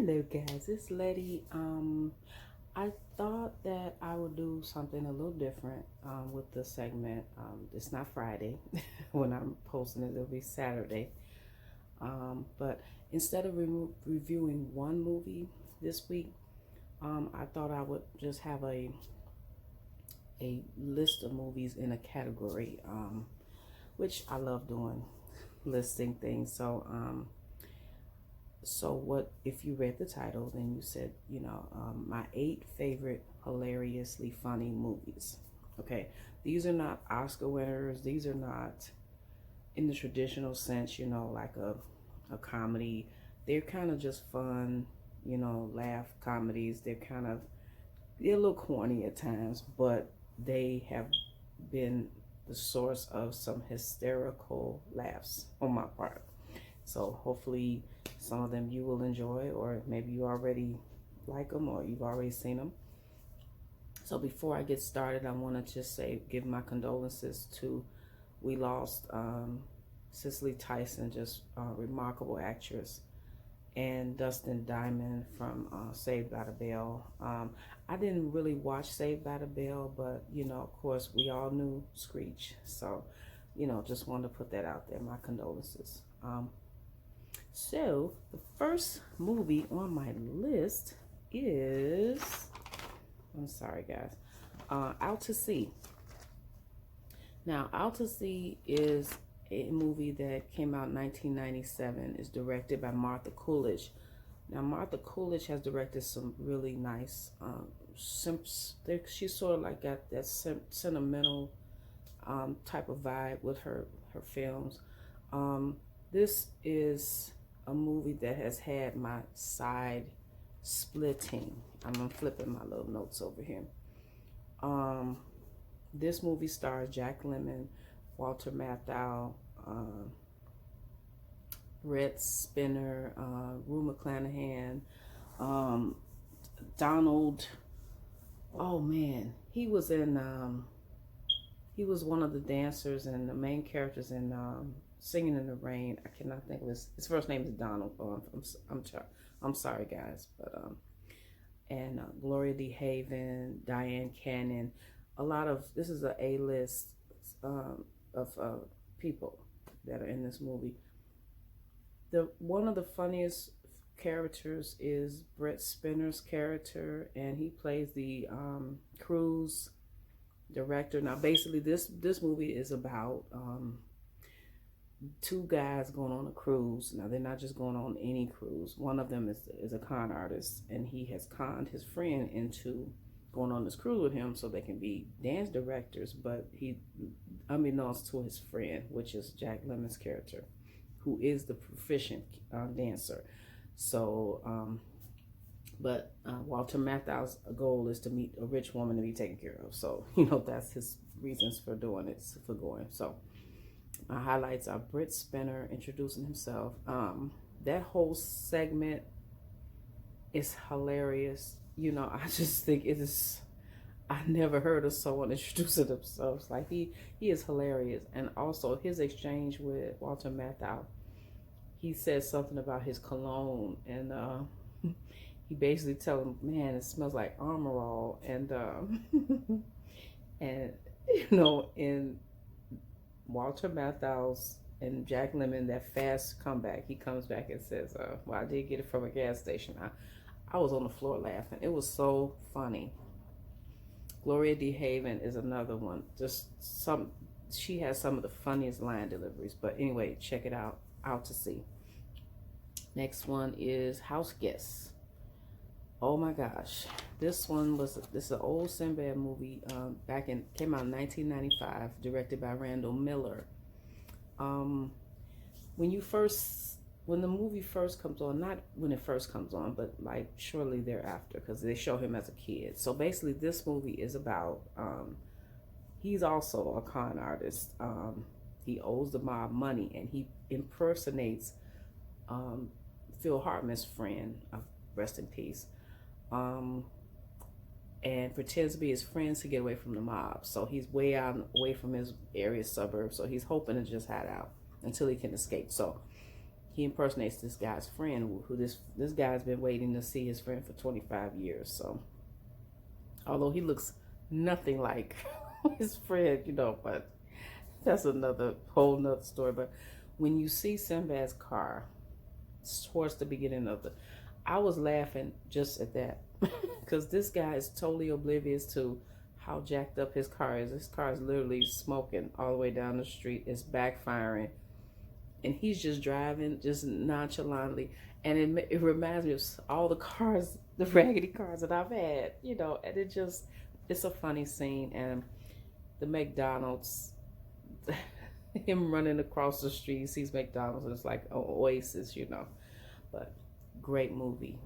Hello guys, it's Letty. I thought that I would do something a little different with the segment. It's not Friday when I'm posting it, it'll be Saturday. But instead of reviewing one movie this week, I thought I would just have a list of movies in a category, which I love doing, listing things. So what if you read the title, then you said, my 8 favorite hilariously funny movies. Okay, these are not Oscar winners. These are not in the traditional sense, like a comedy. They're kind of just fun, laugh comedies. They're a little corny at times, but they have been the source of some hysterical laughs on my part. So hopefully some of them you will enjoy, or maybe you already like them or you've already seen them. So before I get started, I want to just give my condolences to, we lost Cicely Tyson, just remarkable actress, and Dustin Diamond from Saved by the Bell. I didn't really watch Saved by the Bell, but of course we all knew Screech. So, just wanted to put that out there. My condolences. So the first movie on my list is, I'm sorry guys, Out to Sea. Now, Out to Sea is a movie that came out in 1997. It's directed by Martha Coolidge. Now, Martha Coolidge has directed some really nice, she's sort of like got that sentimental type of vibe with her films. This is a movie that has had my side splitting. I'm flipping my little notes over here. This movie stars Jack Lemmon, Walter Matthau, Brett Spinner, Rue McClanahan, Donald. Oh man, he was one of the dancers and the main characters in Singing in the Rain. I cannot think of his first name is Donald. I'm sorry guys, but and Gloria D. Haven, Diane Cannon. This is a A-list of people that are in this movie. One of the funniest characters is Brett Spinner's character, and he plays the cruise director. Now basically this movie is about 2 guys going on a cruise. Now they're not just going on any cruise. One of them is a con artist, and he has conned his friend into going on this cruise with him so they can be dance directors. But he, unbeknownst to his friend, which is Jack Lemmon's character, who is the proficient dancer. So, but Walter Matthau's goal is to meet a rich woman to be taken care of. So that's his reasons for doing it, for going. So. My highlights are Brett Spinner introducing himself. That whole segment is hilarious. I just think it is. I never heard of someone introducing themselves. Like he is hilarious, and also his exchange with Walter Matthau. He says something about his cologne, and he basically tells him, "Man, it smells like Armor All," and and in Walter Matthau's and Jack Lemmon, that fast comeback, he comes back and says, well, I did get it from a gas station. I was on the floor laughing. It was so funny. Gloria D. Haven is another one. She has some of the funniest line deliveries. But anyway, check it out. Out to Sea. Next one is House Guests. Oh my gosh. This is an old Sinbad movie, came out in 1995, directed by Randall Miller. When the movie first comes on, not when it first comes on, but like shortly thereafter, because they show him as a kid. So basically this movie is about, he's also a con artist. He owes the mob money, and he impersonates Phil Hartman's friend, rest in peace, and pretends to be his friends to get away from the mob. So he's away from his area suburb. So he's hoping to just hide out until he can escape. So He impersonates this guy's friend, who this guy's been waiting to see his friend for 25 years. So, although he looks nothing like his friend, but that's another whole nother story. But when you see Sinbad's car towards the beginning of I was laughing just at that because this guy is totally oblivious to how jacked up his car is. His car is literally smoking all the way down the street. It's backfiring, and he's just driving just nonchalantly. And it reminds me of all the cars, the raggedy cars that I've had, and it's a funny scene. And the McDonald's, him running across the street, he sees McDonald's, and it's like an oasis, But great movie.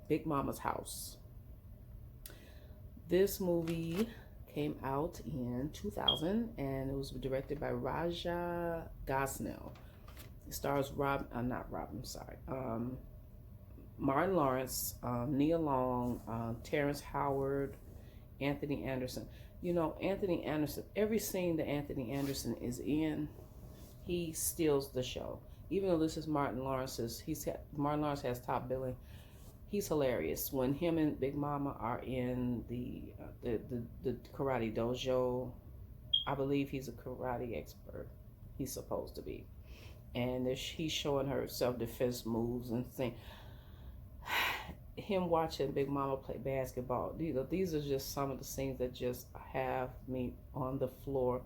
Big Mama's House. This movie came out in 2000, and it was directed by Raja Gosnell. It stars Martin Lawrence, Nia Long, Terrence Howard, Anthony Anderson. Anthony Anderson, every scene that Anthony Anderson is in, he steals the show. Even though this is Martin Lawrence's, Martin Lawrence has top billing. He's hilarious. When him and Big Mama are in the karate dojo, I believe he's a karate expert. He's supposed to be. And he's showing her self-defense moves and things. Him watching Big Mama play basketball. These are just some of the scenes that just have me on the floor,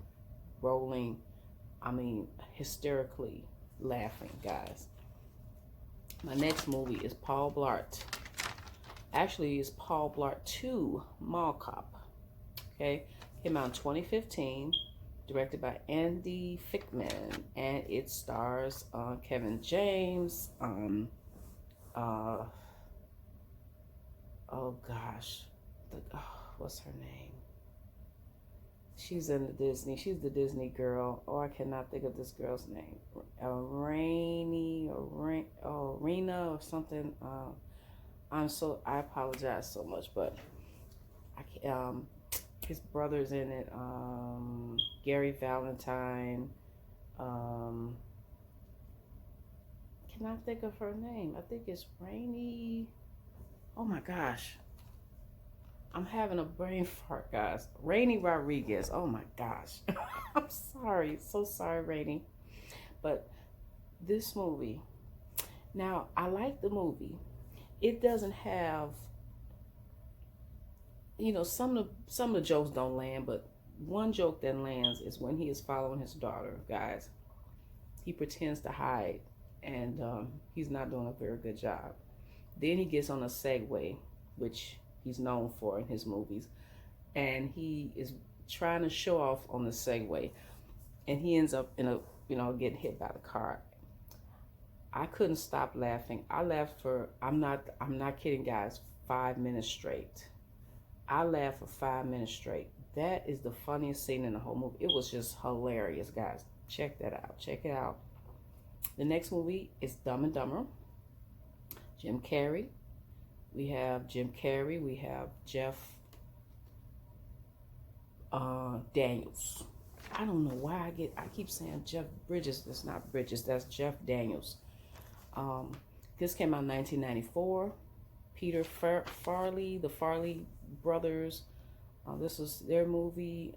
rolling. I mean, hysterically laughing, guys. My next movie is Paul Blart. Actually, it's Paul Blart 2, Mall Cop. Okay, came out in 2015, directed by Andy Fickman, and it stars Kevin James. What's her name? She's in the Disney. She's the Disney girl. Oh, I cannot think of this girl's name. Rena or something. I apologize so much, but his brother's in it. Gary Valentine. Cannot think of her name. I think it's Rainey. Oh my gosh. I'm having a brain fart, guys. Rainey Rodriguez. Oh my gosh. I'm sorry. So sorry, Rainey. But this movie. Now, I like the movie. It doesn't have, some of the jokes don't land, but one joke that lands is when he is following his daughter, guys. He pretends to hide, and he's not doing a very good job. Then he gets on a Segway, which he's known for in his movies, and he is trying to show off on the Segway, and he ends up getting hit by the car. I couldn't stop laughing. I laughed for, I'm not kidding, guys, 5 minutes straight. I laughed for 5 minutes straight. That is the funniest scene in the whole movie. It was just hilarious, guys. Check that out. Check it out. The next movie is Dumb and Dumber. Jim Carrey. We have Jim Carrey. We have Jeff Daniels. I don't know why I keep saying Jeff Bridges. That's not Bridges. That's Jeff Daniels. This came out in 1994. Peter Farley, the Farley brothers. This was their movie.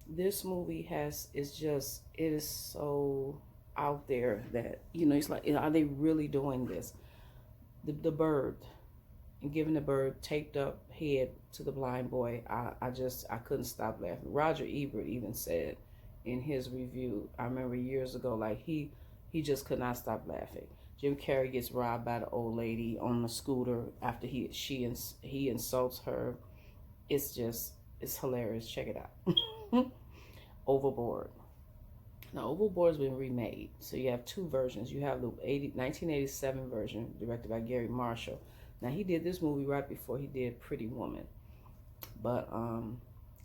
This movie it is so out there that, it's like, are they really doing this? The bird, and giving the bird taped up head to the blind boy. I couldn't stop laughing. Roger Ebert even said in his review, I remember years ago, like he just could not stop laughing. Jim Carrey gets robbed by the old lady on the scooter after he insults her. It's hilarious. Check it out. Overboard. Now, Overboard's been remade. So you have two versions. You have the 1987 version directed by Gary Marshall. Now, he did this movie right before he did Pretty Woman. But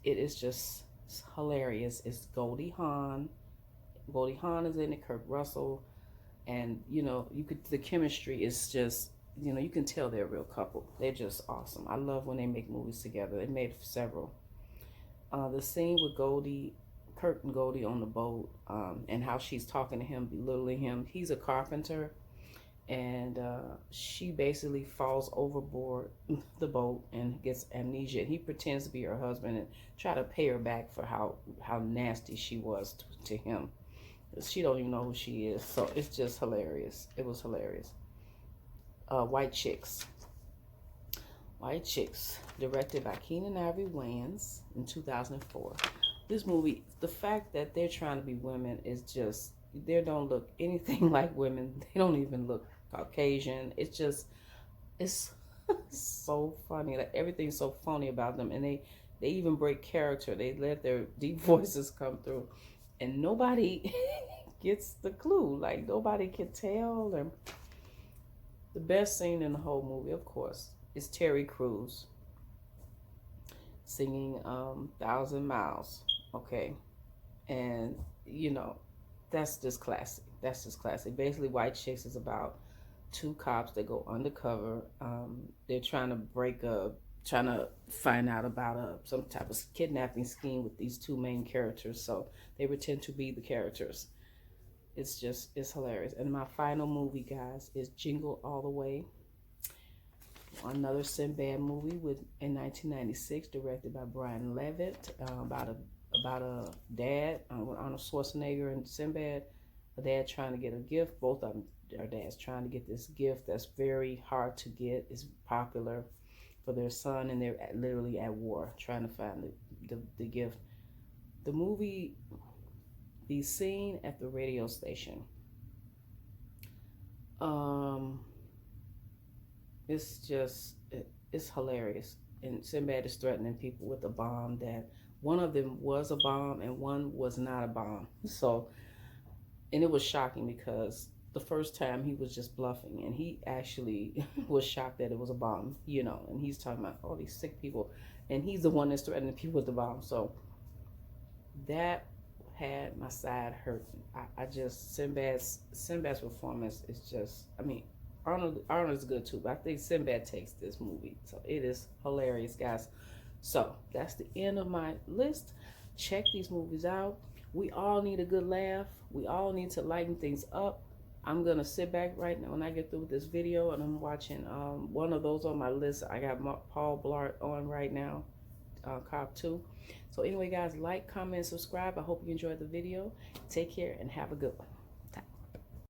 it is just hilarious. It's Goldie Hawn. Goldie Hawn is in it, Kurt Russell. And, the chemistry is just, you can tell they're a real couple. They're just awesome. I love when they make movies together. They made several. The scene with Goldie Kurt and Goldie on the boat, and how she's talking to him, belittling him. He's a carpenter, and she basically falls overboard the boat and gets amnesia. He pretends to be her husband and try to pay her back for how nasty she was to him. She don't even know who she is, so it's just hilarious. It was hilarious. White Chicks. White Chicks, directed by Keenen Ivory Wayans in 2004. This movie, the fact that they're trying to be women is just, they don't look anything like women. They don't even look Caucasian. It's just, it's so funny. Like, everything's so funny about them, and they even break character. They let their deep voices come through, and nobody gets the clue. Like, nobody can tell them. The best scene in the whole movie, of course, is Terry Crews singing 1,000 Miles. Okay, and you know, that's just classic. That's just classic. Basically, White Chicks is about two cops that go undercover. They're trying to find out about some type of kidnapping scheme with these two main characters. So they pretend to be the characters. It's hilarious. And my final movie, guys, is Jingle All the Way. Another Sinbad movie in 1996, directed by Brian Levitt, about a dad, Arnold Schwarzenegger and Sinbad, a dad trying to get a gift. Both of them are dads trying to get this gift that's very hard to get. It's popular for their son, and they're literally at war trying to find the gift. The movie, the scene at the radio station, it's hilarious. And Sinbad is threatening people with a bomb, that one of them was a bomb and one was not a bomb. So, and it was shocking because the first time he was just bluffing, and he actually was shocked that it was a bomb, and he's talking about all these sick people, and he's the one that's threatening people with the bomb. So that had my side hurting. I just, Sinbad's performance is just, I mean, Arnold is good too, but I think Sinbad takes this movie. So it is hilarious, guys. So that's the end of my list. Check these movies out. We all need a good laugh. We all need to lighten things up. I'm going to sit back right now when I get through with this video, and I'm watching one of those on my list. I got Paul Blart on right now, Cop 2. So anyway, guys, like, comment, subscribe. I hope you enjoyed the video. Take care and have a good one.